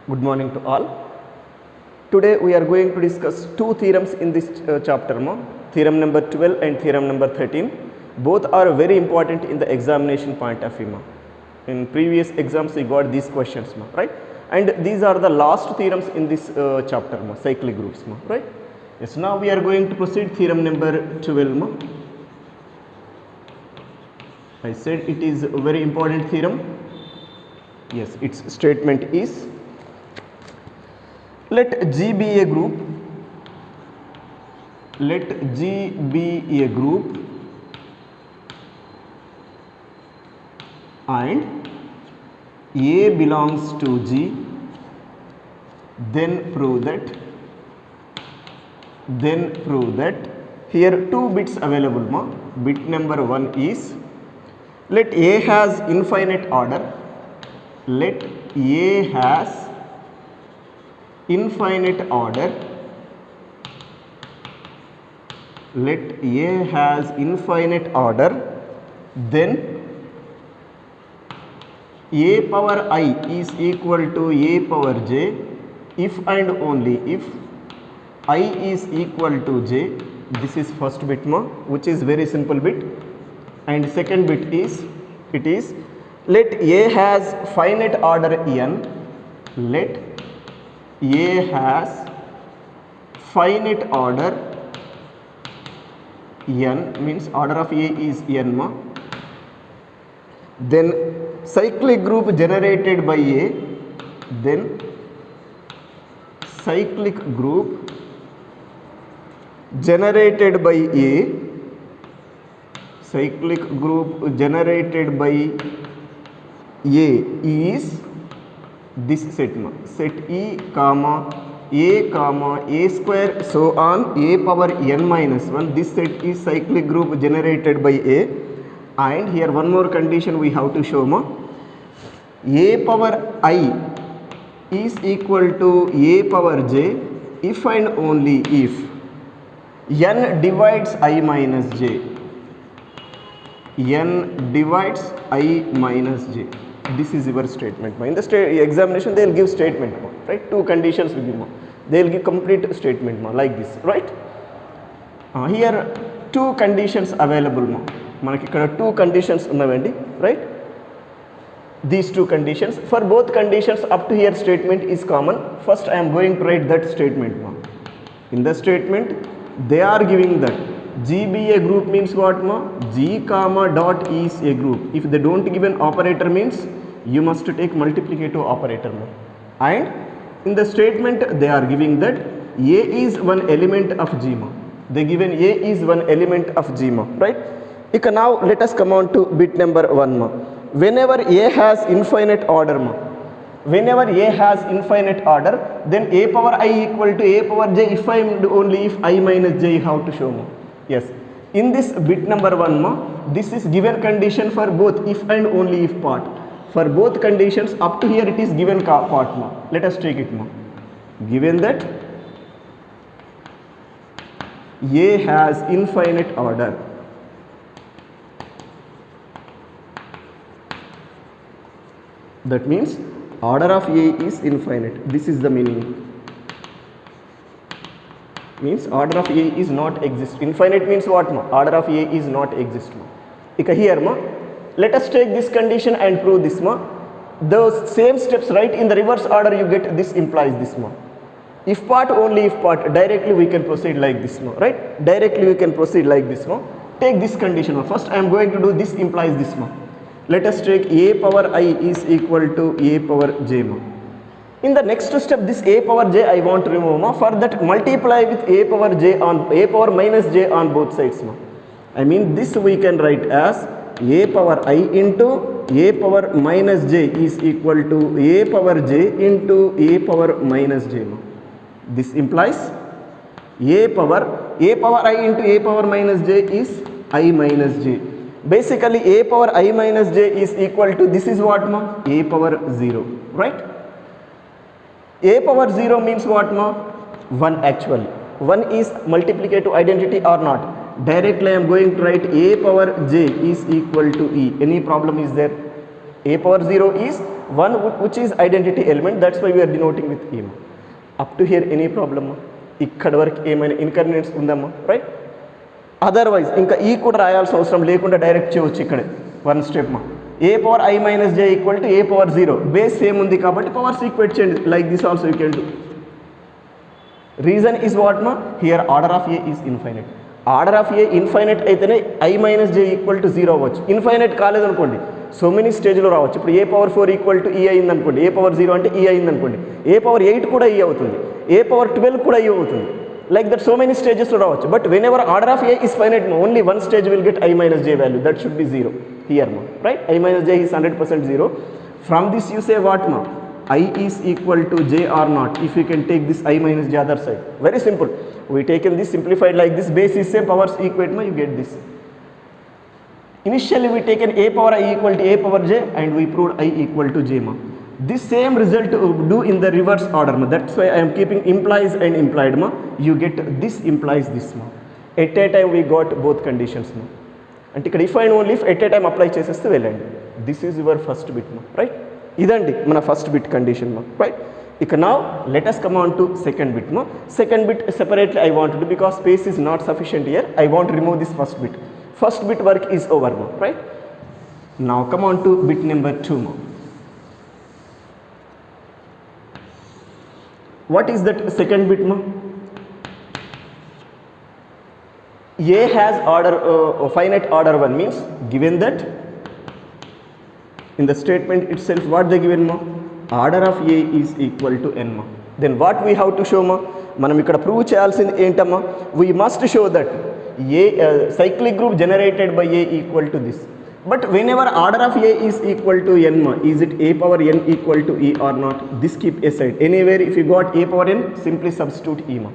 Good morning to all. Today we are going to discuss two theorems in this chapter. Theorem number 12 and theorem number 13. Both are very important in the examination point of view. In previous exams we got these questions, right? And these are the last theorems in this chapter, cyclic groups, right? Yes, now we are going to proceed theorem number 12. I said it is a very important theorem. Yes, its statement is, let G be a group, let G be a group and A belongs to G, then prove that here two bits available. Bit number 1 is, let A has infinite order, let A has infinite order, let A has infinite order, then A power I is equal to A power J if and only if I is equal to J. This is first bit, which is very simple bit. And second bit is, it is, let A has finite order n, let A has finite order n, means order of A is n, then cyclic group generated by A, then cyclic group generated by A, cyclic group generated by A is this set, set E comma A square so on A power n minus 1. This set is cyclic group generated by A. And here one more condition we have to show, A power I is equal to A power J if and only if n divides I minus J, n divides I minus J. This is your statement. In the examination they will give statement, right? Two conditions will give, they will give complete statement like this, right? Here two conditions available, మనకి ఇక్కడ two conditions ఉన్నవండి, right? These two conditions, for both conditions up to here statement is common. First I am going to write that statement. In the statement they are giving that G be a group means what, G comma dot is a group. If they don't give an operator means you must take multiplicative operator. And in the statement they are giving that A is one element of G. They given A is one element of G, right? Now let us come on to bit number 1. Whenever A has infinite order, whenever A has infinite order, then A power I equal to A power J if I am only if I minus J, how to show? Yes, in this bit number 1, this is given condition for both if and only if part. For both conditions up to here it is given part. Let us take it. Given that A has infinite order, that means order of A is infinite. This is the meaning. Means order of A is not exist. Infinite means what? Order of A is not exist. Here let us take this condition and prove this. Those same steps, right? In the reverse order you get this implies this. If part, only if part, directly we can proceed like this, right? Directly we can proceed like this. Take this condition. First I am going to do this implies this. Let us take A power I is equal to A power J. In the next step this A power J I want to remove. For that multiply with A power J on A power minus J on both sides. I mean this we can write as A power I into A power minus J is equal to A power J into A power minus J. This implies A power I into A power minus J is I minus J. Basically A power I minus J is equal to, this is what, A power 0, right? A power 0 means what, 1 actually. 1 is multiplicative identity or not? Directly I am going to write A power J is equal to E. Any problem is there? A power 0 is one which is identity element, that's why we are denoting with e. Up to here any problem? ikkada varaku ఏమైనా inconvenience ఉందమ్మా, right? Otherwise ఇంకా ఈ కూడా రాయాల్సిన అవసరం లేకుండా direct చేయవచ్చు ఇక్కడ one step మా. A power I minus J equal to A power 0, base same ఉంది కాబట్టి పవర్స్ ఈక్వేట్ చేయండి. Like this also you can do. Reason is what మా, here order of A is infinite. Order of A infinite అయితేనే I minus J equal to 0 అవ్వచ్చు. Infinite కాలేదనుకోండి so many స్టేజ్లో రావచ్చు. ఇప్పుడు ఏ power 4 equal to ఈ అయింది అనుకోండి, ఏ పవర్ 0 అంటే ఈ అయింది అనుకోండి, ఏ పవర్ 8 కూడా ఈ అవుతుంది, ఏ పవర్ 12 కూడా ఈ అవుతుంది. Like that so many stages to రావచ్చు. But whenever order of a is finite, only one stage will get I minus j value, that should be 0 here ma, right? I minus j is 100% 0. From this you say what ma, I is equal to j or not, if you can take this I minus j other side. Very simple, we taken this simplified like this, base is same, powers equate ma, you get this. Initially we taken a power I equal to a power j and we proved I equal to j ma. This same result do in the reverse order ma. That's why I am keeping implies and implied ma. You get this implies this ma. At a time we got both conditions ma. And ఇక్కడ if and only if at a time apply చేసేస్తే వెళ్ళండి. This is your first bit ma, right? ఇదండి మన first bit condition మా, right? ఇక now let us come on to second bit ma. Second bit separately I want to do because space is not sufficient here. I want to remove this first bit. First bit work is over ma, right? Now come on to bit number 2 ma. What is that second bit ma? A has order finite order 1 means given that in the statement itself what they given ma, order of A is equal to n ma. Then what we have to show ma, మనం ఇక్కడ prove చేయాల్సింది ఏంటమ్మా, we must show that A cyclic group generated by A equal to this. But whenever order of A is equal to n ma, is it a power n equal to e or not? This keep aside. Anywhere if you got a power n, simply substitute e ma.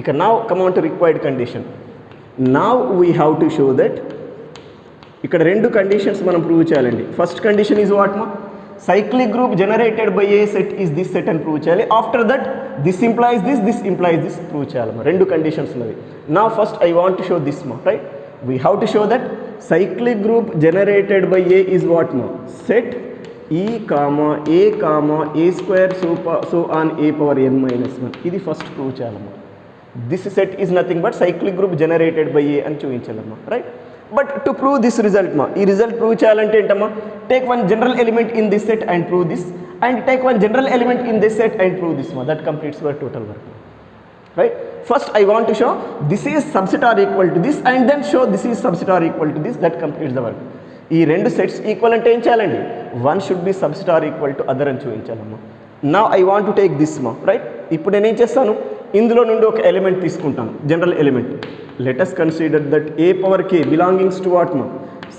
Ika now come on to required condition. Now we have to show that ikkada rendu conditions manam prove cheyalandi. First condition is what ma, cyclic group generated by A set is this set and prove cheyali. After that this implies this implies this, prove cheyali ma. Rendu conditions unnadi. Now first I want to show this ma, right? We have to show that cyclic group generated by A is what ma, set E comma A square so on a power n minus 1. ఇది first prove చేయాలమ్మా. This set is nothing but cyclic group generated by A అని చూపించాలమ్మా, right? But to prove this result మా, ఈ result prove చేయాలంటే ఏంటమ్మా, take one general element in this set and prove this, and take one general element in this set and prove this మా. That completes your total work, right? First I want to show this is subset or equal to this and then show this is subset or equal to this, that completes the work. ఈ రెండు sets equal అంటే ఏం చేయాలండి, one should be subset or equal to other అని చూపించాలమ్మా. Now I want to take this మా, right? ఇప్పుడు నేనేం చేస్తాను, ఇందులో నుండి ఒక ఎలిమెంట్ తీసుకుంటాను, general element. Let us consider that A power K belongings to what మా,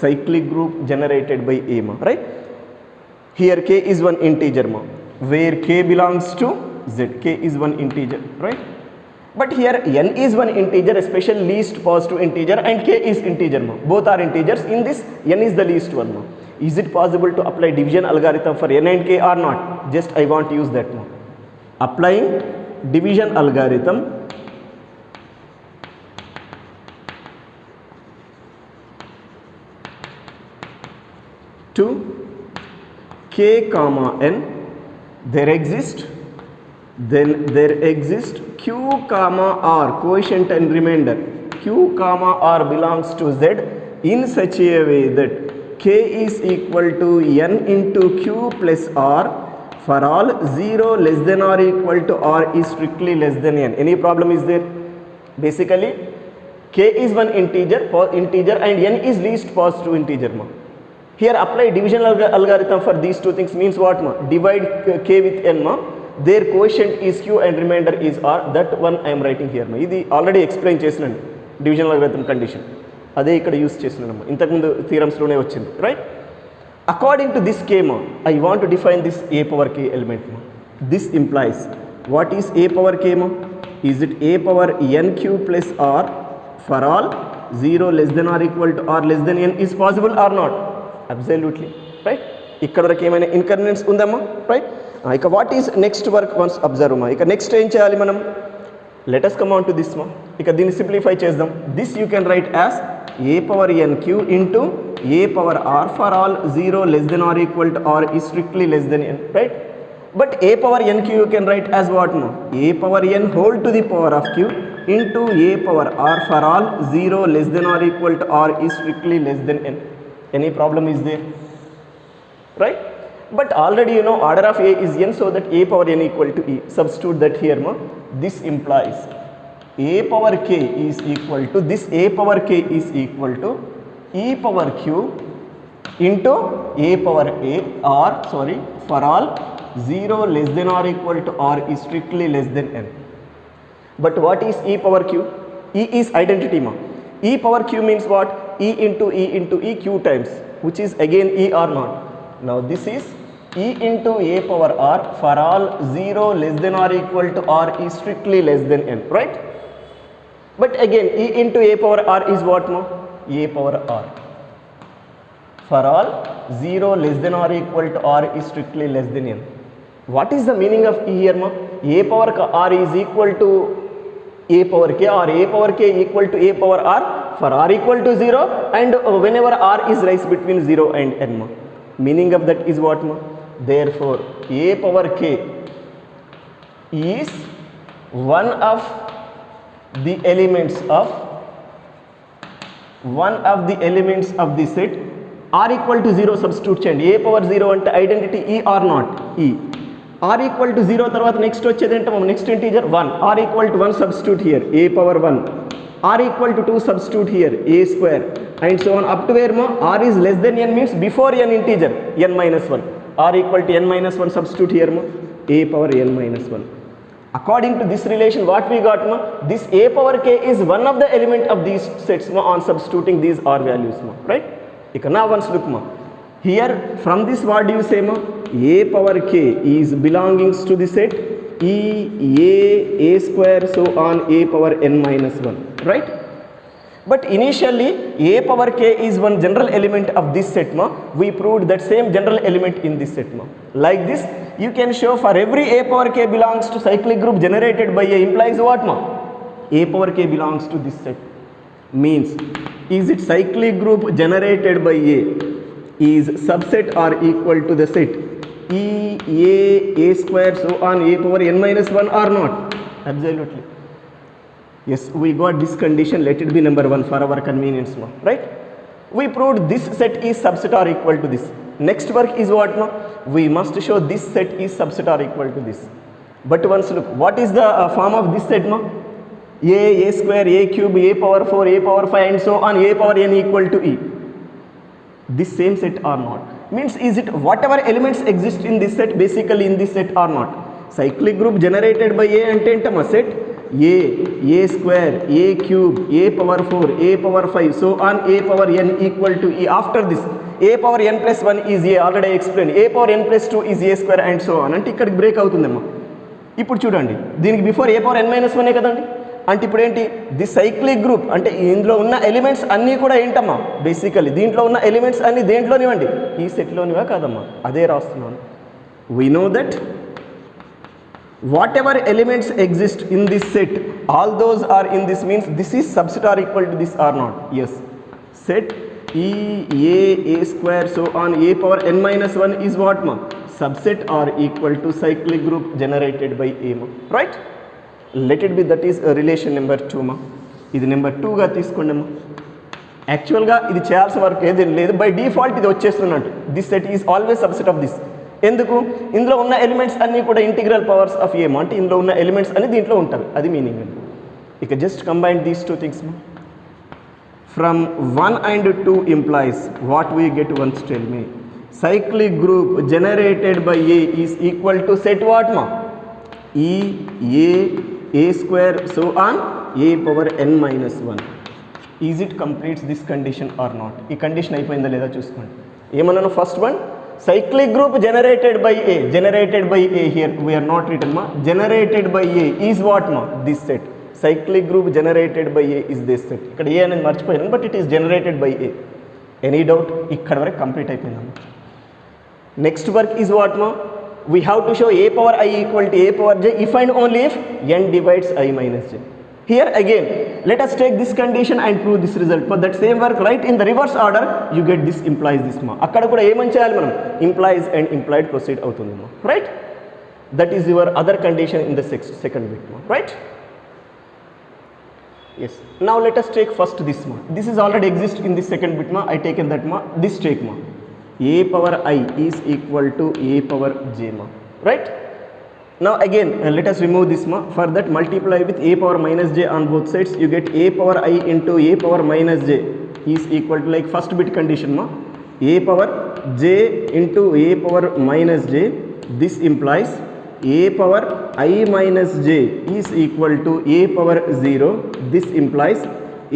cyclic group generated by A మా, right? Here k is one integer ma, where k belongs to z, k is one integer, right? But here n is one integer, especially least positive integer, and k is integer ma. Both are integers. In this n is the least one ma. Is it possible to apply division algorithm for n and k or not? Just I want to use that ma. Applying division algorithm to k comma n, there exists q comma r, quotient and remainder, q comma r belongs to z in such a way that k is equal to n into q plus r for all 0 less than or equal to r is strictly less than n. Any problem is there? Basically k is one integer and n is least positive integer ma. Here apply division algorithm for these two things means what ma, divide k with n ma, their quotient is q and remainder is r, that one I am writing here ma. ఇది already explain చేసినాను division algorithm condition, అదే ఇక్కడ use చేసినాను, ఇంతకుముందు థియరమ్స్లోనే వచ్చింది, right? According to this k ma, I want to define this a power k element ma. This implies what is a power k ma, is it a power n q plus r for all 0 less than or equal to r less than n is possible or not? Absolutely, right? ఇక్కడ వరకు ఏమైనా inconvenience ఉందమ్మా, right? ఇక what is next work once observe మా. ఇక next ఏం చేయాలి మనం, let us come on to this మా. ఇక దీన్ని సింప్లిఫై చేద్దాం. This you can write as A power n q into a power r for all 0 less than or equal to or is strictly less than n, right? But a power n q you can write as what now? A power n whole to the power of q into a power r for all 0 less than or equal to or is strictly less than n. Any problem is there? Right? But already you know order of a is n, so that a power n equal to e. Substitute that here, ma. This implies a power k is equal to, this a power k is equal to e power q into a power a or sorry for all 0 less than or equal to or is strictly less than n. But what is e power q? E is identity, ma. E power q means what? E into e q times, which is again e or not. Now this is e into a power r for all 0 less than or equal to or is strictly less than n, right? But again e into a power r is what, no? A power r for all 0 less than or equal to or is strictly less than n. What is the meaning of e here, ma? A power r is equal to a power k or a power k equal to a power r for r equal to 0 and whenever r is rise between 0 and n, ma. Meaning of that is what, ma? Therefore a power k is one of the elements of the set r equal to 0. Substitute చేయండి. a power 0 అంటే identity e or not e. r equal to 0 తర్వాత next వచ్చేది ఏంటో next integer 1. r equal to 1 substitute here a power 1. r equal to 2 substitute here a square and so on up to where, ma? r is less than n means before n integer n minus 1. r equal to n minus 1 substitute here, ma? a power n minus 1. According to this relation, what we got, ma? This a power k is one of the element of these sets, ma, on substituting these r values, ma, right? Now once look, ma. Here from this what do you say, ma? A power k is belongings to the set e a square so on a power n minus 1, right? But initially a power k is one general element of this set, ma. We proved that same general element in this set, ma. Like this you can show for every a power k belongs to cyclic group generated by a implies what, ma? A power k belongs to this set means is it cyclic group generated by a is subset or equal to the set e a square so on a power n minus 1 or not? Absolutely yes, we got this condition. Let it be number 1 for our convenience, ma, right? We proved this set is subset or equal to this. Next work is what, ma? We must show this set is subset or equal to this. But once look, what is the form of this set, ma? A square, a cube, a power 4, a power 5 and so on a power n equal to e. This same set or not? Means is it whatever elements exist in this set basically in this set or not? Cyclic group generated by a ante entama set a square, a cube, a power 4, a power 5 so on a power n equal to e. After this a power n plus 1 is a, already explained. A power n plus 2 is a square and so on. అంటే ఇక్కడికి break అవుతుందమ్మా. ఇప్పుడు చూడండి దీనికి before ఏ power n minus 1 కదండి. అంటే ఇప్పుడు ఏంటి ది సైక్లిక్ గ్రూప్ అంటే ఇందులో ఉన్న ఎలిమెంట్స్ అన్నీ కూడా ఏంటమ్మా బేసికలీ దీంట్లో ఉన్న ఎలిమెంట్స్ అన్నీ దేంట్లోనివ్వండి ఈ సెట్లోనివా కాదమ్మా అదే రాస్తున్నాను. We know that whatever elements exist in this set all those are in this means this is subset or equal to this or not? Yes, set e a square so on a power n minus 1 is what, ma? Subset or equal to cyclic group generated by a, ma, right? Let it be that is relation number 2, ma. ఇది number 2 గా తీసుకోండి అమ్మా. యాక్చువల్గా ఇది చేయాల్సిన work ఏది లేదు, by default ఇది వచ్చేస్తున్నట్టు this set is always subset of this. ఎందుకు ఇందులో ఉన్న ఎలిమెంట్స్ అన్నీ కూడా ఇంటిగ్రల్ పవర్స్ ఆఫ్ ఏం అంటే ఇందులో ఉన్న ఎలిమెంట్స్ అన్ని దీంట్లో ఉంటాయి, అది మీనింగ్ అండి. ఇక just combine these two things from 1 and 2 implies what we get once tell me. Cyclic group generated by a is equal to set what, ma? E a square so on a power n minus 1. Is it completes this condition or not? ఈ condition అయిపోయిందా లేదా చూసుకోండి. ఏమన్నాను first one cyclic group generated by a here we are not written, ma. Generated by a is what, ma? This set. Cyclic group generated by a is this set. ఇక్కడ a అనేది మర్చిపోయాను, but it is generated by a. Any doubt? ఇక్కడ వరకు complete అయిపోయిందమ్మా. Next work is what, మా? We have to show a power I equal to a power j if and only if n divides I minus j. Here again, let us take this condition and prove this result. For that same work, write in the reverse order, you get this implies this ma. Akkada kuda ఏమని చేయాలి మనం? Implies and implied proceed అవుతుంది ma. Right? That is your other condition in the second bit ma. Right? Yes. Now let us take first this ma. This is already exist in this second bit ma. I taken that ma. This take ma. A power I is equal to A power J ma. Right? Now again let us remove this ma. For that multiply with a power minus j on both sides. You get a power I into a power minus j is equal to, like first bit condition ma, a power j into a power minus j. This implies a power I minus j is equal to a power 0. This implies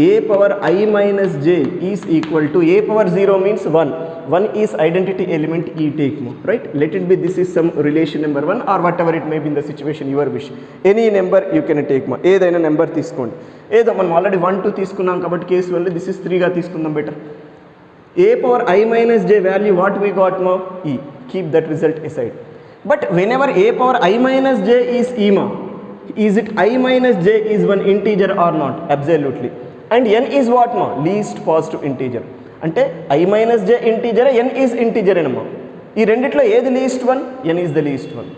a power I minus j is equal to a power 0 means 1. 1 is identity element e take mo, right? Let it be this is some relation number 1 or whatever it may be in the situation your wish. Any number you can take mo. ఏదైనా number తీసుకోండి. ఏదో మనం already 1 2 తీసుకున్నాం కాబట్టి case వల్ల this is 3 గా తీసుకుందాం better. a power I minus j value what we got mo? E. Keep that result aside. But whenever a power I minus j is e ma, is it I minus j is one integer or not? Absolutely. And n is what ma? Least positive integer. అంటే I minus j integer, n is integer అనమా. ఈ రెండిట్లో ఏది least one? n is the least one.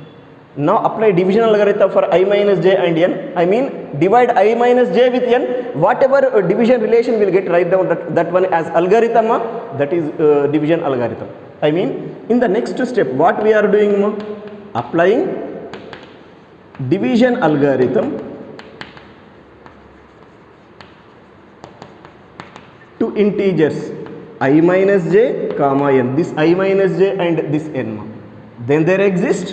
Now apply division algorithm for I minus j and n. I mean divide I minus j with n. Whatever division relation will get, write down that one as algorithm, that is division algorithm. I mean in the next step what we are doing ma? Applying division algorithm to integers I minus j comma n. This I minus j and this n. Then there exists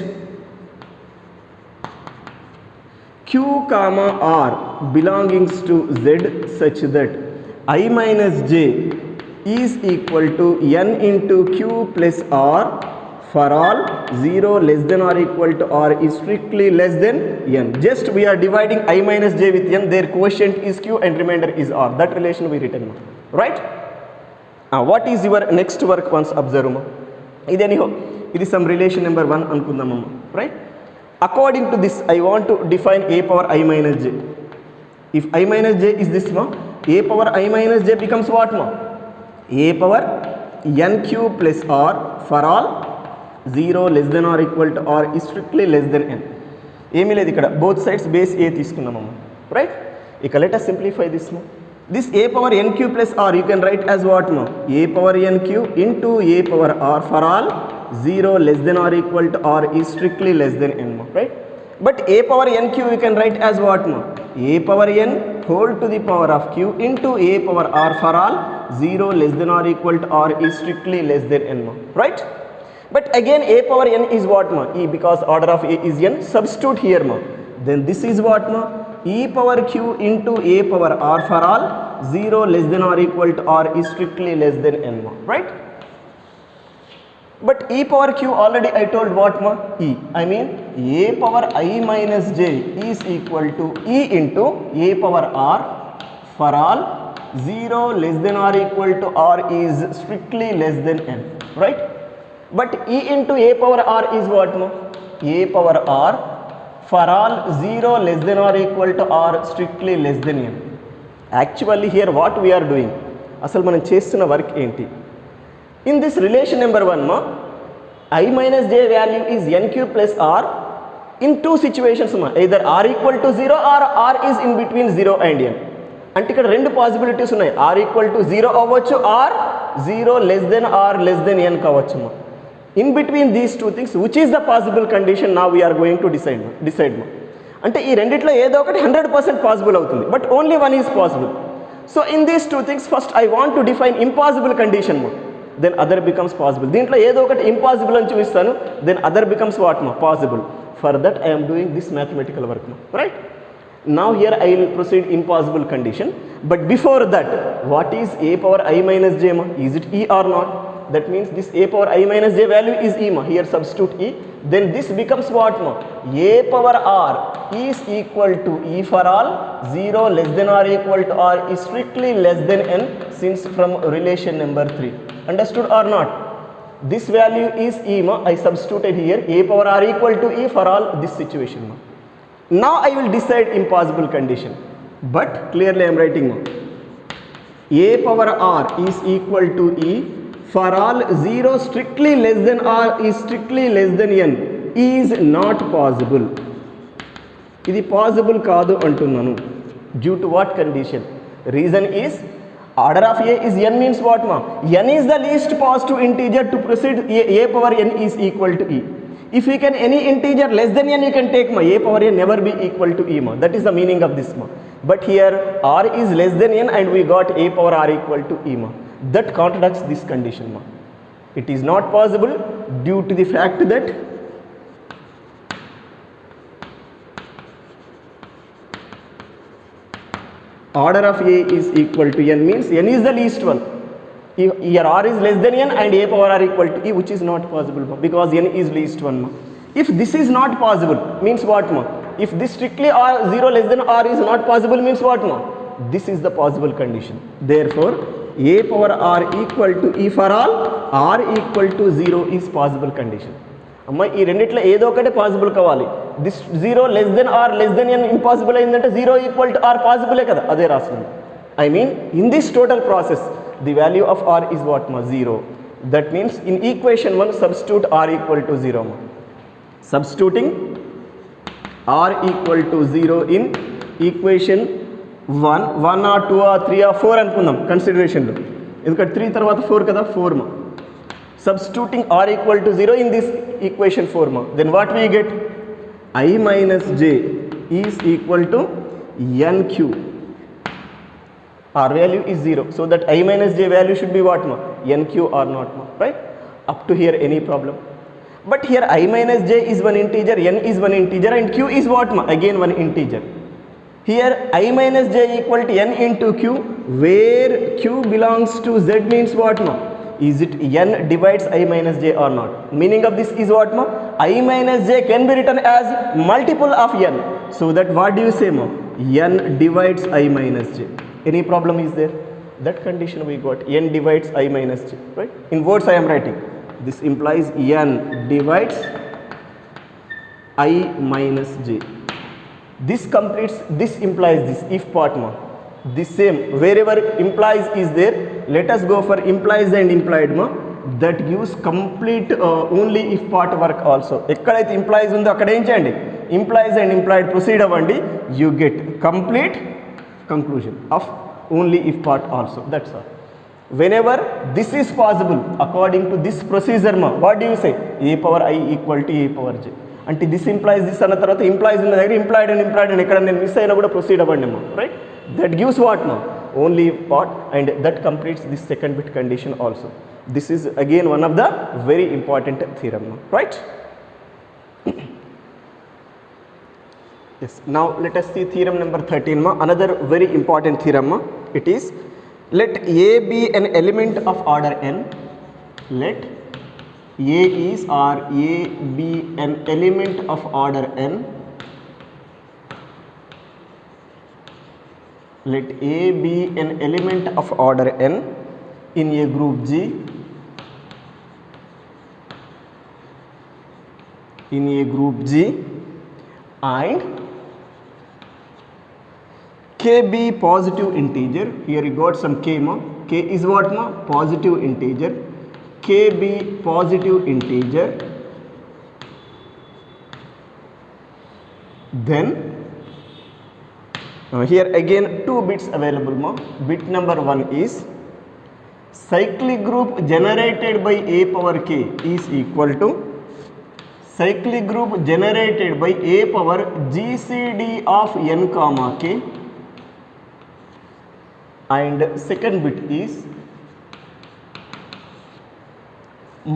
q comma r belongings to z such that I minus j is equal to n into q plus r for all 0 less than or equal to r is strictly less than n. Just we are dividing I minus j with n, their quotient is q and remainder is r. That relation we written, right? What is your next work once observe ma? It is some relation number 1 anukundam, right? According to this I want to define a power I minus j. If I minus j is this ma, a power I minus j becomes what ma? A power n q plus r for all 0 less than or equal to r is strictly less than n. ఏమీ లేదు ఇక్కడ, both sides base a తీసుకున్నామమ్మ, right? ఇక let us simplify this ma. This a power n q plus r you can write as what no? A power n q into a power r for all 0 less than or equal to r is strictly less than n, right? But a power n q you can write as what no? A power n whole to the power of q into a power r for all 0 less than or equal to r is strictly less than n, right? But again a power n is what ma? E, because order of a is n. Substitute here ma. Then this is what ma? E power q into a power r for all 0 less than or equal to r is strictly less than n ma, right? But e power q already I told what ma? E. I mean a power I minus j is equal to e into a power r for all 0 less than or equal to r is strictly less than n, right? But e into a power r is what ma? A power r for all 0 less than or equal to r strictly less than n. Actually here what we are doing, అసలు మనం చేస్తున్న work ఏంటి? In this relation number 1 ma, I minus j value is n cube plus r in two situations ma, either r equal to 0 or r is in between 0 and n. అంటే ఇక్కడ రెండు possibilities ఉన్నాయి, r equal to 0 అవ్వచ్చు or 0 less than or less than n కావచ్చు ma. In between these two things which is the possible condition now we are going to decide ma. అంటే ఈ రెండిట్లో ఏదో ఒకటి 100% పాసిబుల్ అవుతుంది, but only one is possible. So in these two things first I want to define impossible condition మా, then other becomes possible. దీంట్లో ఏదో ఒకటి ఇంపాసిబుల్ అని చూపిస్తాను, దెన్ అదర్ బికమ్స్ వాట్ మా? Possible. For that I am doing this mathematical work మా, right? Now here I will proceed impossible condition, but before that what is a power I minus j ma? Is it e or not? That means this a power I minus j value is e ma, here substitute e, then this becomes what ma? A power r is equal to e for all 0 less than or equal to r is strictly less than n, since from relation number 3. Understood or not? This value is e ma, I substituted here a power r equal to e for all this situation ma. Now I will decide impossible condition. but clearly I am writing a power r is equal to e for all 0 strictly less than r is strictly less than n is not possible. ఇది possible కాదు అంటున్నాను. Due to what condition? Reason is order of A is n means what ma? n is the least positive integer to proceed a power n is equal to e. If you can any integer less than n you can take ma, a power n never be equal to e ma. That is the meaning of this ma. But here r is less than n and we got a power r equal to e ma. That contradicts this condition ma. It is not possible due to the fact that order of a is equal to n means n is the least one. Here r is less than n and a power r equal to e, which is not possible ma, because n is least one ma. If this is not possible means what ma? If this strictly r 0 less than r is not possible means what ma? This is the possible condition. Therefore a power r equal to e for all r equal to 0 is possible condition. అమ్మ ఈ రెండిట్లో ఏదో ఒకటి possible కావాలి. This 0 less than r less than n impossible అయిందంటే 0 equal to r పాసిబులే కదా, అదే రాస్తుంది. I mean in this total process the value of r is what మా? 0. That means in equation 1 substitute r equal to 0 మా. Substituting r equal to 0 in equation 1 or 2 or 3 or 4 అనుకుందాం కన్సిడరేషన్లో, ఎందుకంటే 3 తర్వాత 4 కదా, 4 మా. Substituting r equal to 0 in this equation 4 ma, then what we get? I minus j is equal to nq. R value is 0, so that I minus j value should be what ma? Nq or not ma, right? Up to here any problem? But here I minus j is one integer, n is one integer and q is what ma? Again one integer. Here I minus j equal to n into q, where q belongs to z means what ma? Is it n divides I minus j or not? Meaning of this is what ma? I minus j can be written as multiple of n. So that what do you say ma? N divides I minus j. Any problem is there? That condition we got, n divides I minus j, right? In words I am writing. This implies n divides I minus j. This completes, this implies this, if part ma. This same, wherever implies is there, let us go for implies and implied ma. That gives complete only if part work also. ఎక్కడైతే implies ఉందో అక్కడ ఏం చేయండి? Implies and implied proceed అవ్వండి, you get complete conclusion of only if part also. That's all. Whenever this is possible according to this procedure ma, what do you say? A power I equal to a power j. అంటే this implies this అన్న తర్వాత implies ఉన్న దగ్గర implied and implied and ఎక్కడ నేను miss అయినా కూడా proceed అవ్వండి ma, right? That gives what now? Only part, and that completes this second bit condition also. This is again one of the very important theorem now, right? Yes, now let us see theorem number 13 ma. Another very important theorem ma. It is, let A be an element of order n. Let A is or A be an element of order n. Let A be an element of order n in a group G, in a group G, and K be positive integer. Here you got some K ma. K is what ma? Positive integer. K be positive integer. Then here again 2 bits available ma. Bit number 1 is cyclic group generated by a power k is equal to cyclic group generated by a power GCD of n comma k, and second bit is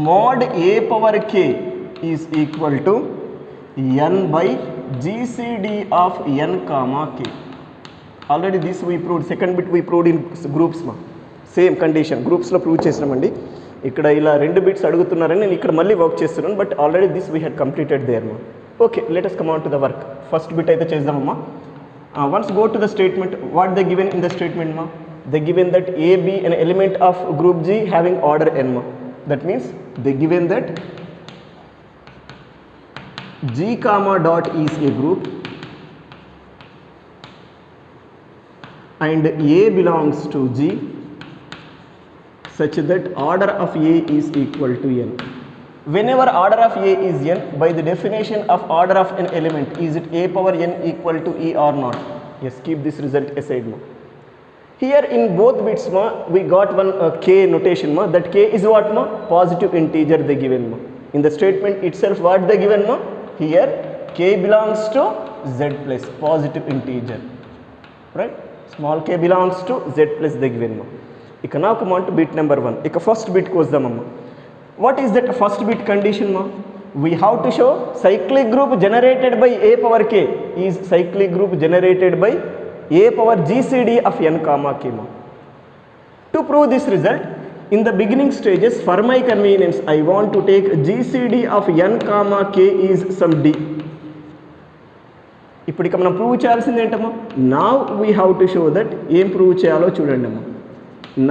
mod a power k is equal to n by GCD of n comma k. Already this we proved, second bit we proved in groups ma. Same condition groups lo prove చేసినామండి. ఇక్కడ ఇలా 2 bits అడుగుతున్నారని నేను ఇక్కడ మళ్ళీ work చేస్తున్నాను, but already this we had completed there మా. Okay, let us come on to the work. First bit అయితే చేద్దామమ్మా. Once go to the statement, what they given in the statement మా? They given that A be an element of group G having order n ma. That means they given that G comma dot is a group and A belongs to G such that order of A is equal to n. Whenever order of A is n, by the definition of order of an element, is it A power n equal to E or not? Yes, keep this result aside. Here in both bits we got one k notation, that k is what? Positive integer they given. In the statement itself what they given? Here k belongs to z plus positive integer, right? Small k belongs to z plus they given. Now come on to bit number 1. First bit goes the mama. What is that first bit condition? We have to show cyclic group generated by A power k is cyclic group generated by A power GCD of n comma k. To prove this result, in the beginning stages, for my convenience, I want to take GCD of n comma k is some d. ఇప్పుడు మనం prove చేయాల్సింది ఏంటమ్మా? Now we have to show that ఏం prove చేయాలో చూడండి అమ్మా.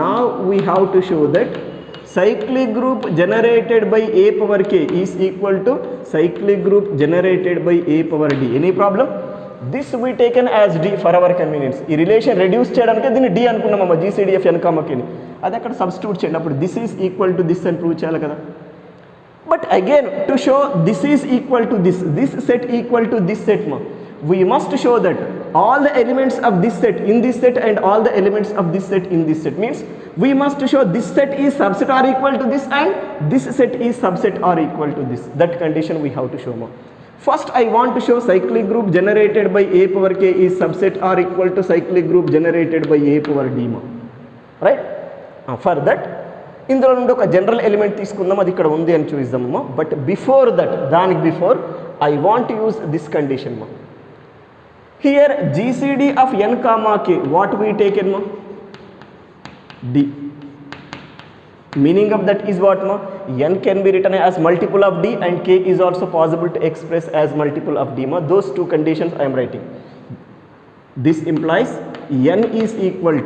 Now we have to show that cyclic group generated by A power k is equal to cyclic group generated by A power d. Any problem? This we taken as d for our convenience. ఈ relation reduce చేయడానికి దీన్ని d అనుకున్నామమ్మా, GCD of n comma k ని. అది అక్కడ substitute చేయండి, అప్పుడు this is equal to this అని prove చేయాలి కదా. But again to show this is equal to this set equal to this set we must show that all the elements of this set in this set and all the elements of this set in this set, means we must show this set is subset or equal to this and this set is subset or equal to this. That condition we have to show. First I want to show cyclic group generated by A power k is subset or equal to cyclic group generated by A power d, right? For that ఇందులో నుండి ఒక general element తీసుకుందాం, అది ఇక్కడ ఉంది అని చూద్దామమ్మా. But before that, దానికి before I want use this condition మా. Here GCD of n comma k, what we taken ma? D. Meaning of that is what ma? N can be written as multiple of d and k is also possible to express as multiple of d ma. Those two conditions I am writing. This implies n is equal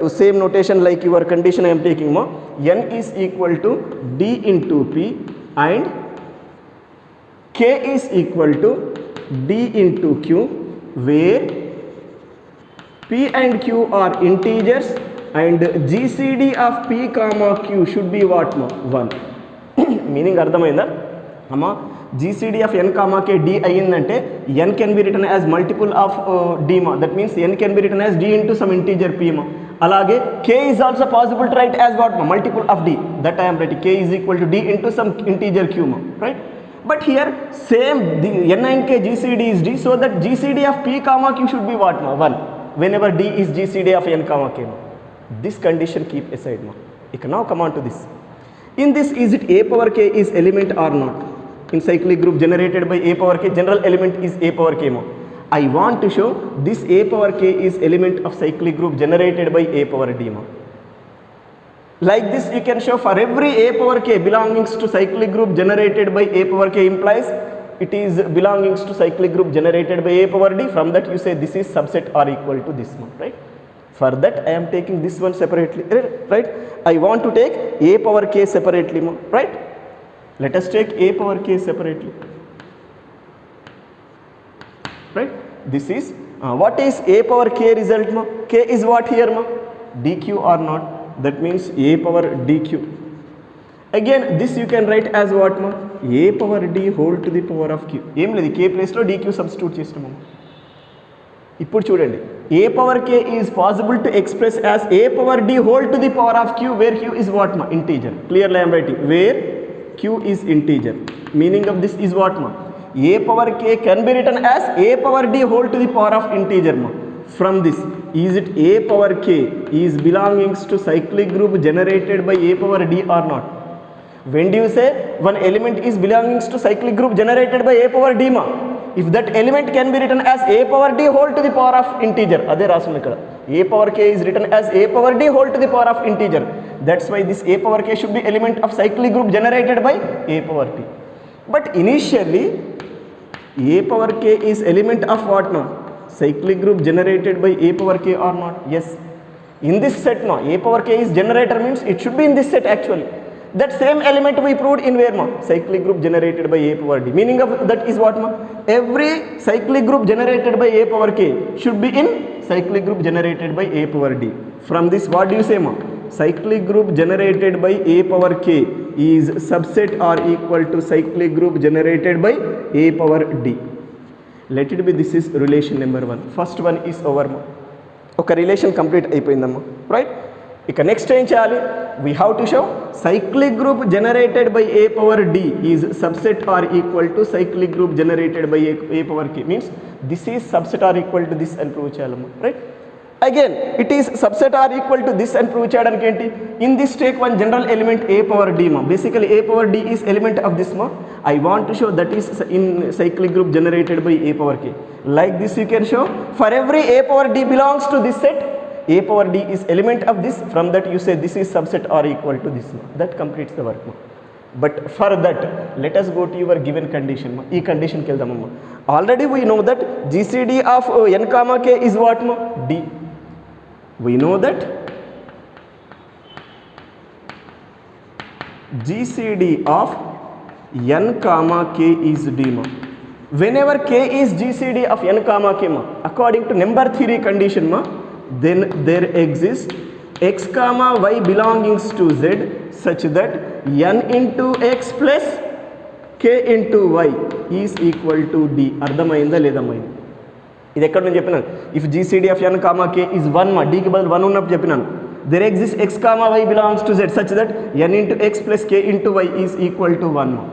to same notation like your condition I am taking ma. N is equal to d into p and k is equal to d into q, where p and q are integers and GCD of p comma q should be what ma? 1. Meaning అర్థమైందా అమ్మా? GCD of n comma k d అయ్యిందంటే n can be written as multiple of d ma. That means n can be written as d into some integer p ma. అలాగే k is also possible to write as what ma? Multiple of d. That I am writing k is equal to d into some integer q ma, right? But here same the n and k GCD is d, so that GCD of p comma q should be what ma? 1. Whenever d is GCD of n comma k ma. This condition keep aside ma. Now come on to this. In this, is it A power k is element or not? In cyclic group generated by A power k, general element is A power k ma. I want to show this A power k is element of cyclic group generated by A power d ma. Like this you can show for every A power k belongings to cyclic group generated by A power k implies it is belongings to cyclic group generated by A power d. From that you say this is subset or equal to this one, right? For that I am taking this one separately, right? I want to take A power k separately, right? Let us take A power k separately, right? This is what is A power k result ma? K is what here ma? dq or not? That means A power dq. Again this you can write as what ma? A power d whole to the power of q. ఏం లేదు, k place లో dq substitute చేస్తున్నాము. ఇప్పుడు చూడండి, A power k is possible to express as A power d whole to the power of q, where q is what ma? Integer. Clearly I am writing where q is integer. Meaning of this is what ma? A power k can be written as A power d whole to the power of integer ma. From this, is it A power k is belongings to cyclic group generated by A power d or not? When do you say one element is belongings to cyclic group generated by A power d ma? If that element can be written as A power d whole to the power of integer, అదే రాసుంది ఇక్కడ. A power k is written as A power d whole to the power of integer. That's why this A power k should be element of cyclic group generated by A power t. But initially A power k is element of what now? Cyclic group generated by A power k or not? Yes. In this set now, A power k is generator, means it should be in this set actually. That same element we proved in where ma? Cyclic group generated by A power d. Meaning of that is what ma? every cyclic group generated by a power k should be in cyclic group generated by a power d. From this what do you say ma? Cyclic group generated by a power k is subset or equal to cyclic group generated by a power d. Let it be, this is relation number 1. First one is over ma. ఒక relation complete అయిపోయిందమ్మా, right? ఇక next ఏం చేయాలి? We have to show cyclic group generated by A power D is subset or equal to cyclic group generated by A power కి. Means this is subset or equal to this అని prove చేయాలమ్మా, right? Again it is subset or equal to this అని prove చేయడానికి ఏంటి? In this take one general element A power D మా. Basically A power d is element of this మా. I want to show that is in cyclic group generated by a power k. Like this you can show for every a power d belongs to this set, a power d is element of this. From that you say this is subset or equal to this. That completes the work. But for that let us go to your given condition. E condition ki veldamma. Already we know that GCD of n comma k is what ma? D. We know that GCD of n comma k is d ma. Whenever k is GCD of n comma k ma, according to number theory condition ma, then there exists x comma y belongs to z such that n into x plus k into y is equal to d. అర్థమైందా లేదమ్మా? ఇది ఎక్కడ నేను చెప్పినాను, if GCD of n comma k is 1 ma, d కి బదులు 1 ఉన్నప్పుడు చెప్పినాను. There exists x comma y belongs to z such that n into x plus k into y is equal to 1 ma.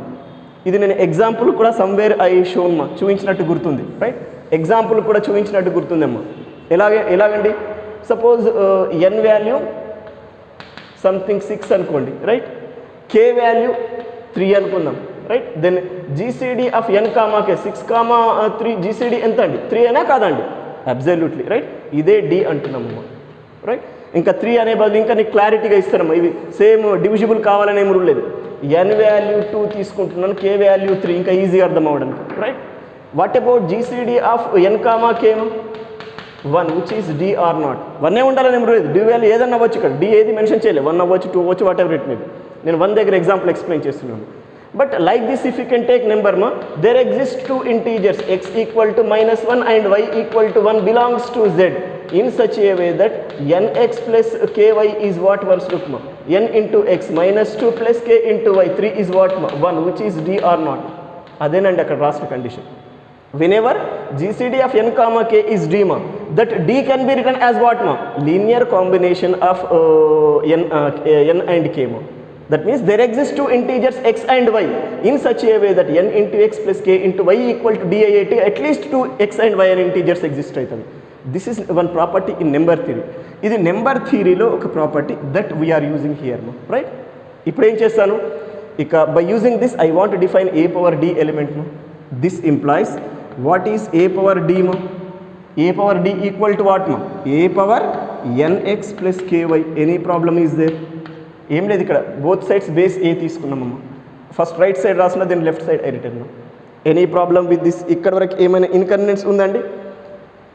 ఇది నేను ఎగ్జాంపుల్ కూడా somewhere I shown మా, చూపించినట్టు గుర్తుంది, రైట్? ఎగ్జాంపుల్ కూడా చూపించినట్టు గుర్తుందమ్మా. ఎలాగండి? సపోజ్ n వాల్యూ సంథింగ్ 6 అనుకోండి, రైట్? k వాల్యూ 3 అనుకుందాం, right? Then GCD of n comma k 6 comma 3 GCD ఎంత అండి? 3 అయినా కాదండి? Absolutely right. ఇదే d అంటున్నామమ్మా, రైట్? ఇంకా 3 అనే బదులు ఇంకా నీకు క్లారిటీగా ఇస్తారమ్మా. ఇవి సేమ్ డివిజిబుల్ కావాలనే రూల్ లేదు. n వాల్యూ 2 తీసుకుంటున్నాను, k వాల్యూ 3, ఇంకా ఈజీగా అర్థం అవ్వడానికి, right? What about GCD of n comma k 1 which is d or not? 1 ఉండాలని రూల్ లేదు. d వాల్యూ ఏదన్నా అవ్వచ్చు, ఇక్కడ d ఏది మెన్షన్ చేయలేదు. 1 అవ్వచ్చు, 2 అవ్వచ్చు, whatever it may be. నేను 1 దగ్గర ఎగ్జాంపుల్ ఎక్స్ప్లెయిన్ చేస్తున్నాను. But like this if you can take number మా, there exist 2 integers x equal to -1 and y equal to 1 belongs to z in such a way that nx plus ky is what? Once look ma, n into x minus 2 plus k into y 3 is what ma? 1, which is d or not? అదేనండి అక్కడ రాసిన condition. whenever GCD of n comma k is d ma, that d can be written as what ma? Linear combination of n and k ma. That means there exist 2 integers x and y in such a way that n into x plus k into y equal to diat, at least 2 x and y and integers exist అవుతుంది. This is one property in number theory. ఇది number థియరీలో ఒక property that we are using here మా, right? ఇప్పుడు ఏం చేస్తాను, ఇక by using this I want define A power D element మా. This implies what is A power D మా? A power D equal to what మా? A power N X plus K Y. Any problem is there? ఏం లేదు, ఇక్కడ both sides base A తీసుకున్నామమ్మా. First right side రాసిన, then left side I return. Any problem with this? ఇక్కడ వరకు ఏమైనా inconvenience ఉందండి?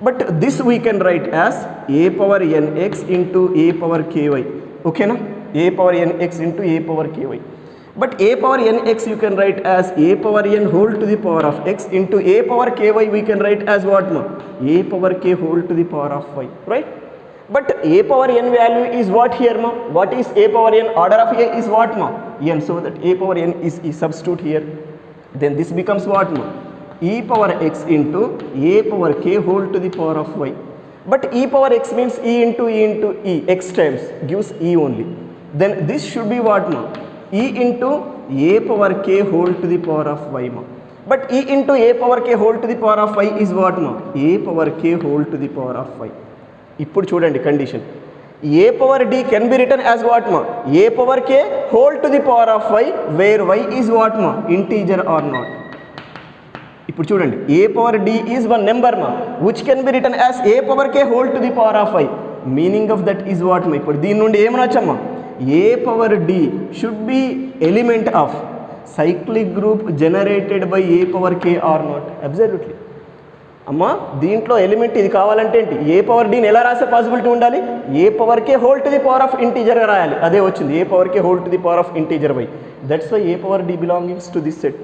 But this we can write as a power nx into a power ky. Okay na? A power nx into a power ky. But a power nx you can write as a power n whole to the power of x into a power ky we can write as what ma? A power k whole to the power of y, right? But a power n value is what here ma? What is a power n? Order of a is what ma? n. So that a power n is substitute here. Then this becomes what ma? E power x into a power k whole to the power of y. But e power x means e into e, x times gives e only. Then this should be what ma? E into a power k whole to the power of y ma. But e into a power k whole to the power of y is what ma? A power k whole to the power of y. ఇప్పుడు చూడండి condition. a power d can be written as what ma? A power k whole to the power of y, where y is what ma? Integer or not. ఇప్పుడు చూడండి, A power D is one number మా, which can be written as A power K whole to the power of I. Meaning of that is what మా? ఇప్పుడు దీని నుండి ఏమనొచ్చమ్మా? A power D should be element of cyclic group generated by A power K or not? Absolutely అమ్మా. దీంట్లో element ఇది కావాలంటే ఏంటి? ఏ పవర్ డీని ఎలా రాసే పాసిబిలిటీ ఉండాలి? A power K whole to the power of ఇంటీజర్గా రాయాలి. అదే వచ్చింది, A power K whole to the power of integer Y. That's why A power D belongings to this set.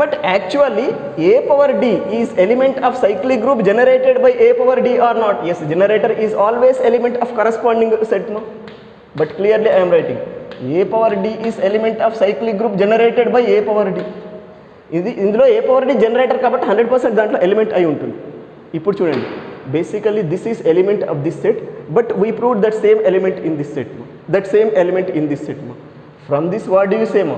But actually a power d is element of cyclic group generated by a power d or not? Yes, generator is always element of corresponding set, no? But clearly I am writing a power d is element of cyclic group generated by a power d. ఇందులో ఏ power D generator కాబట్టి 100% దాంట్లో element అయి ఉంటుంది. ఇప్పుడు చూడండి, basically this is element of this set, but we prove that same element in this set, that same element in this set. From this what do you say మా?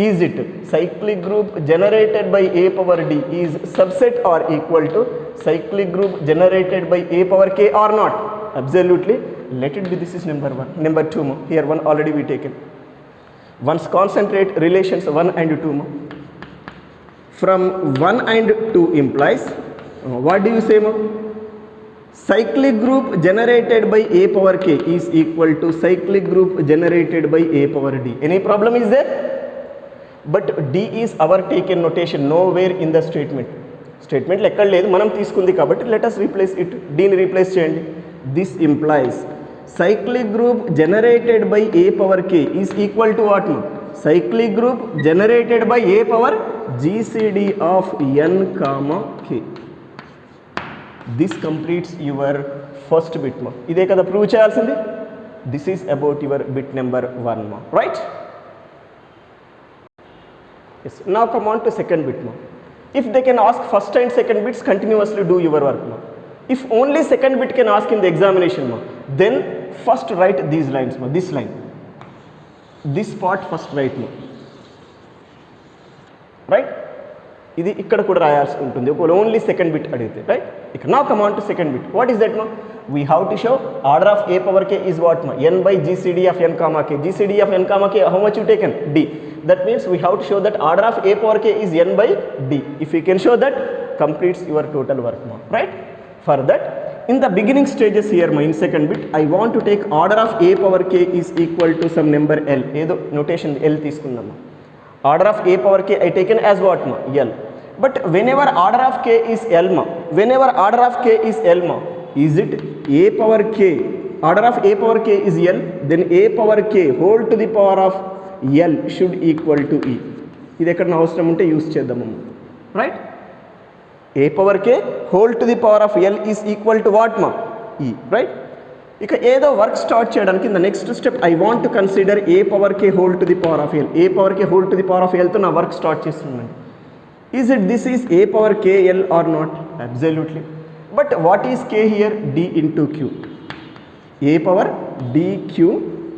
Is it cyclic group generated by a power d is subset or equal to cyclic group generated by a power k or not? Absolutely. Let it be. This is number 1. Number 2 more. Here 1 already we taken. Once concentrate relations 1 and 2 more. From 1 and 2 implies what do you say more? Cyclic group generated by a power k is equal to cyclic group generated by a power d. Any problem is there? But d is our taken notation, nowhere in the statement. Statement ఎక్కడ లేదు, మనం తీసుకుంది కాబట్టి let us replace it. d ని replace చేయండి. This implies cyclic group generated by a power k is equal to what? Cyclic group generated by a power gcd of n comma k. This completes your first bit ma. ఇదే కదా prove చేయాల్సింది. This is about your bit number 1 ma, right? Yes. Now come on to second bit ma. If they can ask first and second bits, continuously do your work ma. If only second bit can ask in the examination ma, then first write these lines ma. This line, this part first write ma, right? ఇది ఇక్కడ కూడా రాయాల్సి ఉంటుంది ఒకవేళ only second bit అడిగితే, right? ఇక్కడ నా come on to second bit. What is that మా? We have to show order of A power K is what మా? n by gcd of n comma k. gcd of n comma k, how much you taken? d. That means we have to show that order of a power k is n by d. If we can show that, completes your total work ma, right? For that, in the beginning stages here ma, in second bit, I want to take order of a power k is equal to some number l. ఏదో notation l తీసుకుందామా. Order of a power k I taken as what ma? L. But whenever order of k is l ma, whenever order of k is l ma, is it a power k, order of a power k is l, then a power k whole to the power of l should equal to e. ఇది ఎక్కడ అవసరం ఉంటే use చేద్దాము, right? a power k whole to the power of l is equal to what ma? e, right? ఇక ఏదో work start చేయడానికి in the next step I want to consider A power K whole to the power of L. A power K whole to the power of ఎల్తో నా work start చేస్తున్నాను. Is it this is A power K L or not? Absolutely. But what is K here? D into Q. A power D Q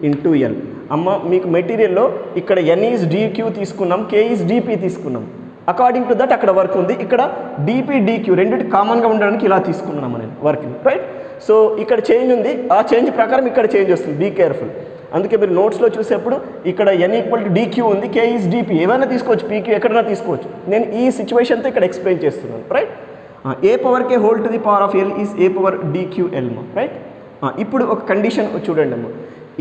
into L. అమ్మ మీకు మెటీరియల్లో ఇక్కడ ఎన్ is DQ తీసుకున్నాం, కే is DP తీసుకున్నాం. According to that అక్కడ work ఉంది. ఇక్కడ DP DQ రెండింటి కామన్గా ఉండడానికి ఇలా తీసుకున్నాము నేను వర్క్ని, రైట్? సో ఇక్కడ చేంజ్ ఉంది, ఆ చేంజ్ ప్రకారం ఇక్కడ చేంజ్ వస్తుంది. Be careful. అందుకే మీరు నోట్స్లో చూసేప్పుడు ఇక్కడ ఎన్ ఈక్వల్ టు డిక్యూ ఉంది, కే ఈజ్ డిపి, ఏమైనా తీసుకోవచ్చు, పీక్యూ ఎక్కడైనా తీసుకోవచ్చు. నేను ఈ సిచ్యువేషన్తో ఇక్కడ ఎక్స్ప్లెయిన్ చేస్తున్నాను, right? A power K whole to the power of L is A power D Q L మా, రైట్? ఇప్పుడు ఒక కండిషన్ చూడండి అమ్మ.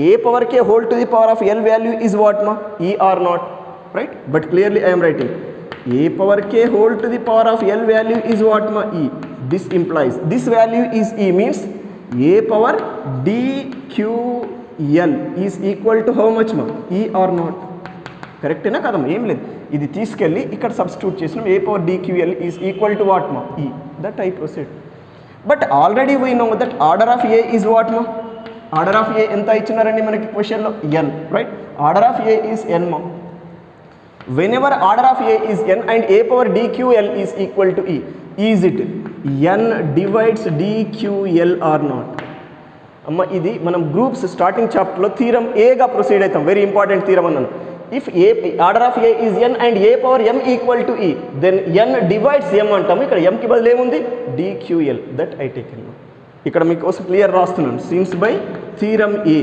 A power K whole to the power of L value is what మా? E or not, right? But clearly I'm writing a power k whole to the power of l value is what ma? E. This implies this value is e means a power d q l is equal to how much ma? E or not? Correct na kadam? Em ledhu, idi తీసుకెళ్ళి ఇక్కడ substitute చేసినాం. a power d q l is equal to what ma? E. That I proceed. But already we know that order of a is what ma? Order of a ఎంత ఇచ్చినారండి మనకి question లో? n, right? Order of a is n ma. Whenever order of a is n and a power dql is equal to e, is it n divides dql or not? అమ్మ ఇది మనం groups starting చాప్టర్లో theorem ఏగా proceed అవుతాం. Very important theorem అన్నాను. If A order of A is N and A power M equal to ఈ, then N divides M అంటాము. ఇక్కడ ఎంకి బదులు ఏముంది? డిక్యూఎల్. That I taken. ఇక్కడ మీకోసం క్లియర్ రాస్తున్నాను. Since by theorem A.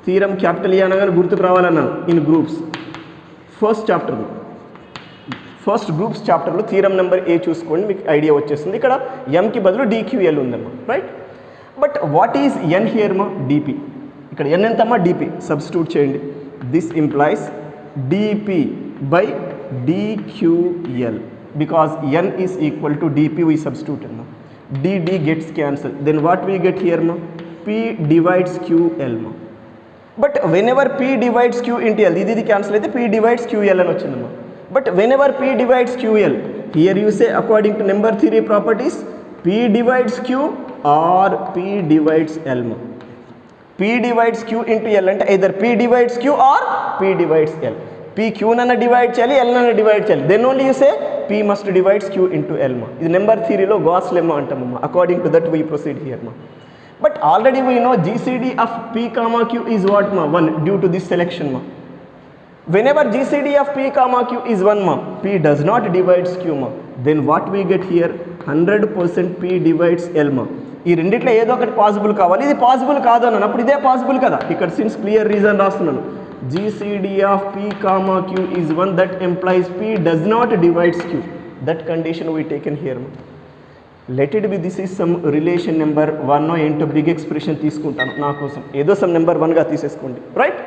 Theorem capital A అనగానే గుర్తుకు రావాలన్నాను. In groups first chapter, first groups చాప్టర్లో థీరం నెంబర్ ఏ చూసుకోండి, మీకు ఐడియా వచ్చేస్తుంది. ఇక్కడ ఎంకి బదులు డిక్యూఎల్ ఉందమ్మా, right? But what is N here మా? డిపి. ఇక్కడ ఎన్ ఎంతమ్మా? డిపి. సబ్స్టిట్యూట్ చేయండి. This implies D P by D Q L because N is equal to D P. We substitute అమ్మా. D gets cancel. Then what we get here మా? P divides Q L మా. But whenever P divides Q into L, ఇది cancel అయితే P divides Q L అని వచ్చిందమ్మా. But whenever P divides QL, here you say according to number theory properties, P divides Q or P divides L. P divides Q into L అంటే either P divides Q or P divides L. P Q నన్న divide చేయాలి, L నన్న divide చేయాలి. Then only you say P must divides Q into L. ఇది number థియరీలో Gauss lemma అంటామమ్మా. According to that we proceed here. But already we know GCD of P comma Q is what 1 due to this selection. Whenever GCD of P comma Q is 1, P does not divides Q. Then what we get here, 100% P divides L. ఈ రెండిట్లో ఏదో ఒకటి possible కావాలి. ఇది possible కాదు అన్నాను, అప్పుడు ఇదే పాసిబుల్ కదా. ఇక్కడ సిన్స్ క్లియర్ రీజన్ రాస్తున్నాను. GCD of P comma Q is 1, that implies P does not divides Q. That condition we taken here. Let it be this is some relation number 1 ఏంటో big expression తీసుకుంటాను నా కోసం. ఏదో some number 1గా తీసేసుకోండి, right.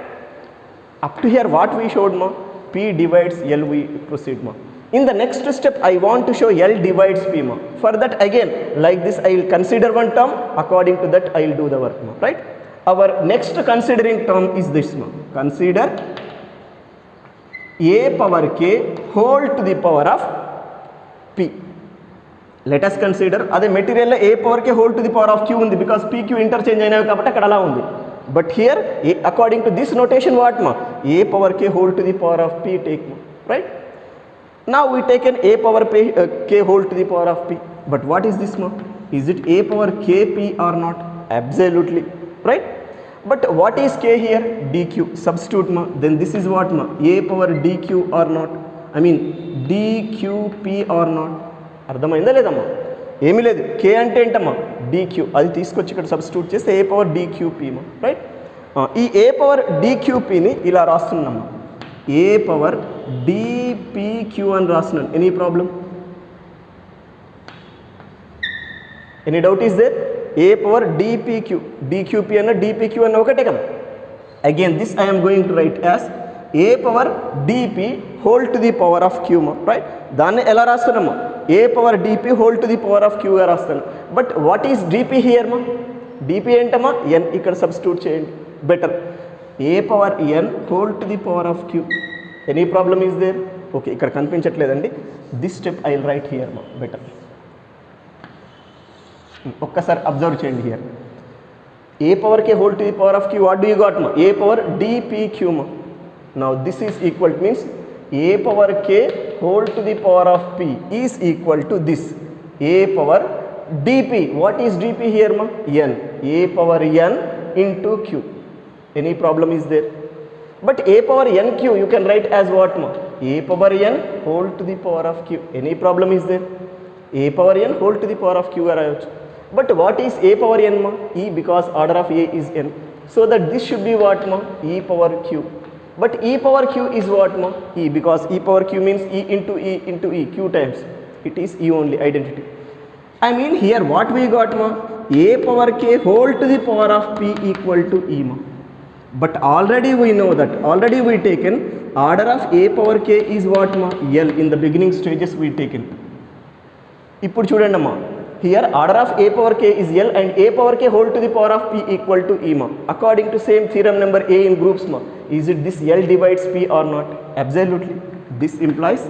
Up to here what we showed, P divides L, we proceed. In the next step I want to show L divides P. For that again like this I will consider one term, according to that I will do the work, right. Our next considering term is this. Consider a power k whole to the power of P. Let us consider అదే material a power k whole to the power of Q ఉంది, because PQ interchange అయినవి కాబట్టి అక్కడ అలా ఉంది. But here according to this notation what a power k whole to the power of P take, right. Now we taken a power k whole to the power of P. But what is this? Is it a power kp or not? Absolutely, right. But what is k here? dq. Substitute. Then this is what? A power dq or not? I mean dqp or not? అర్థమైందా లేదమ్మా? ఏమీ లేదు. k అంటే ఏంటమ్మా? dq. అది తీసుకొచ్చి ఇక్కడ substitute చేస్తే a power dqp, రైట్. ఈ a power dqpని ఇలా రాస్తున్నామ్మా. a power dpq అని రాస్తున్నాను. Any problem? Any doubt is there? a power dpq, dqp అన్న dpq అన్న ఒకటే కదా. Again this I am going to write as a power dp whole to the power of q, right. దాన్ని ఎలా రాస్తున్నాము? a power dp whole to the power of q గా రాస్తాను. But what is dp here dp ఏంటమ్మా? n. ఇక్కడ substitute చేయండి better. a power n whole to the power of q. Any problem is there? Okay, ఇక్కడ కనిపించట్లేదండి. This step I will write here better. ఒక్కసారి observe చేయండి here. a power k whole to the power of q, what do you got? a power dpq. Now this is equal to means a power k whole to the power of p is equal to this a power dp. What is dp here? n. a power n into q. Any problem is there? But a power nq you can write as what? a power n whole to the power of q. Any problem is there? a power n whole to the power of q గా రాయొచ్చు. But what is a power n? e, because order of a is n. So that this should be what? e power q. But e power q is what? e, because e power q means e into e, q times. It is e only, identity. I mean here what we got? a power k whole to the power of p equal to e. But already we know that, already we taken order of a power k is what? L. In the beginning stages we taken. ఇప్పుడు చూడండి అమ్మా, here order of a power k is L and a power k whole to the power of p equal to e. According to same theorem number a in groups, is it this L divides p or not? Absolutely. This implies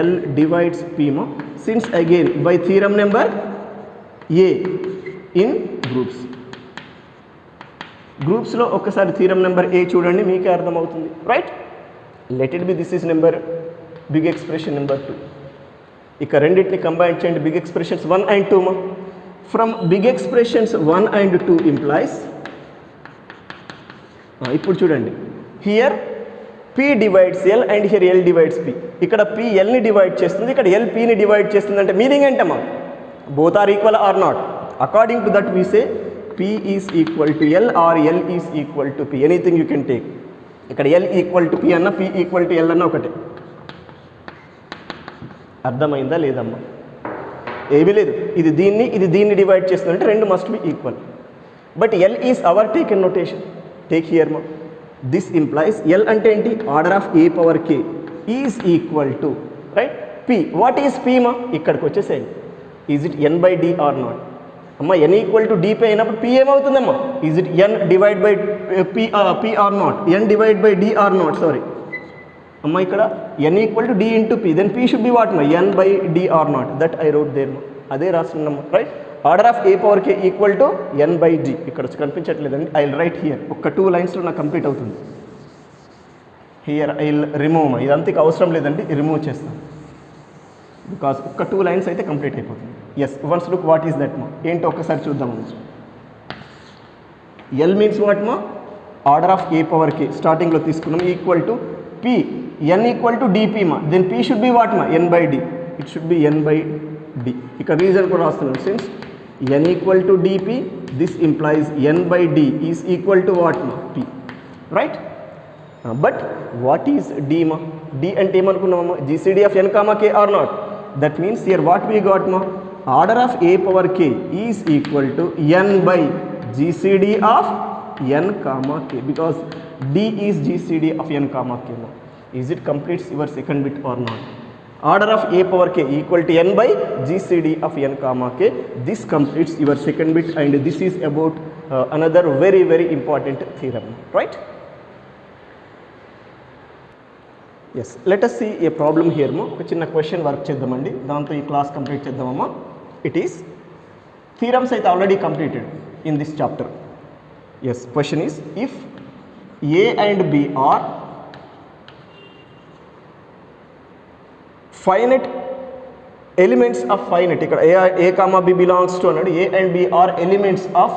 L divides p. Since again by theorem number a in గ్రూప్స్లో ఒక్కసారి theorem number ఏ చూడండి, మీకే అర్థమవుతుంది, right. Let it be this is number big expression number 2. ఇక రెండింటిని combine చేయండి, big expressions 1 and 2. From big expressions 1 and 2 implies, ఇప్పుడు చూడండి here p divides l and here l divides p. ఇక్కడ p lని డివైడ్ చేస్తుంది, ఇక్కడ l pని డివైడ్ చేస్తుంది. అంటే మీనింగ్ ఏంటమ్మా? Both are equal or not? According to that we say p is equal to l or l is equal to p. Anything you can take. ఇక్కడ l equal to p అన్న, p equal to l అన్న ఒకటే. అర్థమైందా లేదమ్మా? ఏమీ లేదు. ఇది దీన్ని డివైడ్ చేస్తుందంటే రెండు must be equal. But l is our taken notation. Take here మా. దిస్ ఇంప్లాయిస్ l అంటే ఏంటి? Order of a power k is equal to, right, p. What is p మా? ఇక్కడికి వచ్చేసేయండి. Is it n by d or not? అమ్మ n equal to dp అయినప్పుడు p ఏమవుతుందమ్మా? Is it n divide by p or not? n divide by d or not? Sorry, అమ్మ ఇక్కడ n equal to d into p, then p should be what మా n by d or not, that I wrote there మా, అదే రాస్తున్నామ్మా right. Order of a power k equal to n by d, ఇక్కడ కనిపించట్లేదండి, I will write here, ఒక 2 లైన్స్లో నాకు complete అవుతుంది. హియర్ ఐ విల్ రిమూవ్ మా, ఇదంతా అవసరం లేదండి, రిమూవ్ చేస్తాను బికాస్ ఒక 2 లైన్స్ అయితే కంప్లీట్ అయిపోతుంది. Yes, once look what is that మా, ఏంటో ఒకసారి చూద్దాం. ఎల్ మీన్స్ వాట్ మా, order of A power k స్టార్టింగ్లో తీసుకున్నాం equal to p, n equal to dp మా, then p should be what మా n by d, it should be n by d. ఇక్కడ రీజన్ కూడా రాస్తున్నాం, since n equal to dp this implies n by d is equal to what మా p, right. But what is d మా, d అంటే ఏమనుకున్నామా, GCD of n comma k or not, that means here what we got మా, order of A power K is equal to n by GCD of n comma k, because d is gcd of n comma k now. Is it completes your second bit or not? Order of a power k equal to n by gcd of n comma k, this completes your second bit, and this is about another very very important theorem, right? Yes, let us see a problem here mo, oka chinna question work cheddamandi, danto ee class complete cheddamama. It is theorems aithe already completed in this chapter. Yes, question is, if a and b are finite elements of finite, ఇక్కడ a comma b belongs to అన్నాడు, a and b are elements of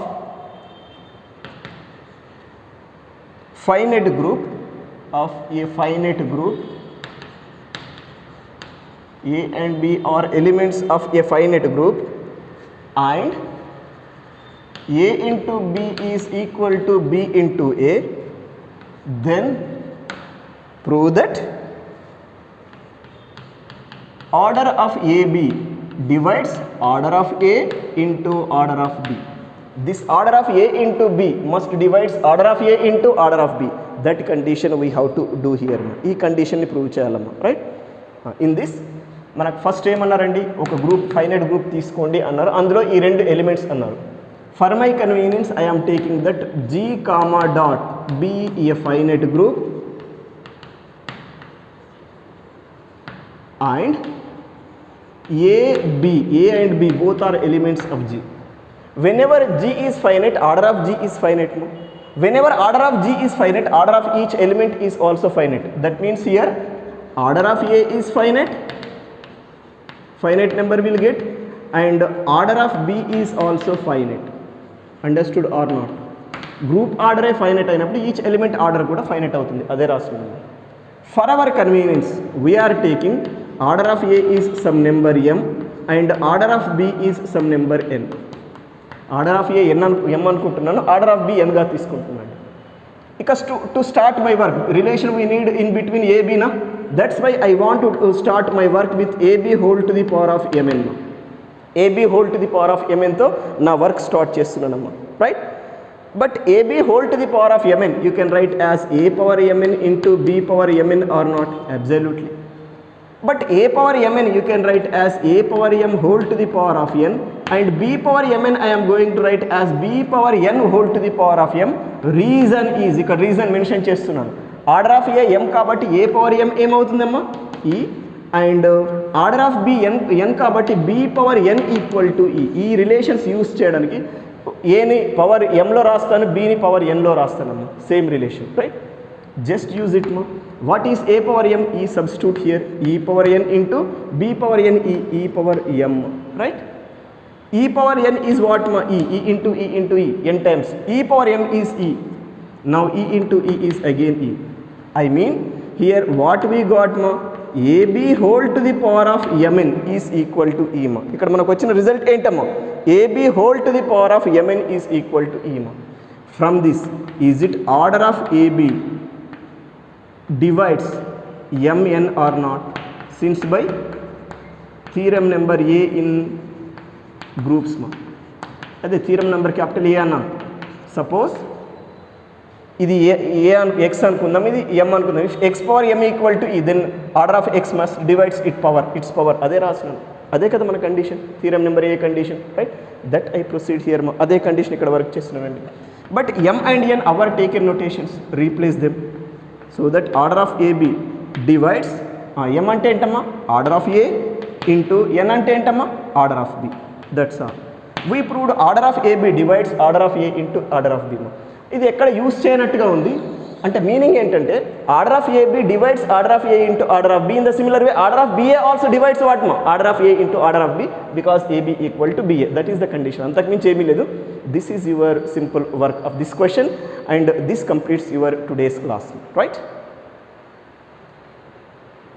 finite group of a finite group, a and b are elements of a finite group, and a into b is equal to b into a, then prove that order of AB divides order of A into order of B. This order of A into B must divides order of A into order of B. That condition we have to do here. ఈ కండిషన్ని prove చేయాలమ్మా, right. In this మనకు first ఏమన్నారండి, ఒక group finite group తీసుకోండి అన్నారు, అందులో ఈ 2 elements అన్నారు. For my convenience, I am taking that G comma dot B a finite group and A and B both are elements of G. Whenever G is finite, order of G is finite. Whenever order of G is finite, order of each element is also finite. That means here order of A is finite, finite number will get, and order of B is also finite. Understood or not? Group order finite అయినప్పుడు each element order కూడా finite అవుతుంది, అదే రాస్తున్నాను. For our convenience, we are taking order of A is some number m and order of B is some number n. Order of A m అనుకుంటున్నాను, order of B n గా తీసుకుంటున్నాను. ఇక to start my work, relation we need in between A B na, that's why I want to start my work with AB whole to the power of mn. AB whole to the power of mn తో నా work start చేస్తున్నానమ్మా, right. But AB whole to the power of mn you can write as A power mn into B power mn or not? Absolutely. But A power mn you can write as A power m whole to the power of n, and B power mn I am going to write as B power n whole to the power of m. Reason is, ఇక్కడ reason mention చేస్తున్నాను, order of a m కాబట్టి A power m ఏమవుతుందమ్మా e, and order of b n కాబట్టి b power n equal to e. ఈ relations use చేయడానికి ఏని power ఎంలో రాస్తాను, బిని పవర్ ఎన్లో రాస్తానమ్మా, same relation, right. Just use it మా. What is A power m, e substitute here e power n into b power n e power m, right. E power N is what మా ఈ into ఈ n times ఈ power M is ఈ. Now ఈ into ఈ is again ఈ. I mean here what we got మా, AB whole to the power of mn is equal to E ma. ఇక్కడ మనకు వచ్చిన రిజల్ట్ ఏంటమ్మా, AB whole to the power of mn is equal to E ma. From this, is it order of AB divides mn or not? Since by theorem number A in groups ma, అదే theorem number capital A అన్నా. Suppose ఇది a x అనుకుందాం, ఇది m అనుకుందాం. If x power M equal to ఈ, then order of x must divides its power, అదే రాసినాను, అదే కదా మన condition, theorem number a condition, right. That I proceed here, అదే కండిషన్ ఇక్కడ వర్క్ చేస్తున్నానండి. But m and n our taken notations, replace them so that order of ab divides m అంటే ఏంటమ్మా order of a into n అంటే ఏంటమ్మా order of b. That's all. We proved order of ab divides order of a into order of b. ఇది ఎక్కడ use చేయనట్టుగా ఉంది అంటే meaning ఏంటంటే order of ab divides order of a into order of b. In the similar way order of ba also divides what మా order of a into order of b because ab equal to ba. That is the condition. అంతకుమించి ఏమీ లేదు. This is your simple work of this question and this completes your today's class, right?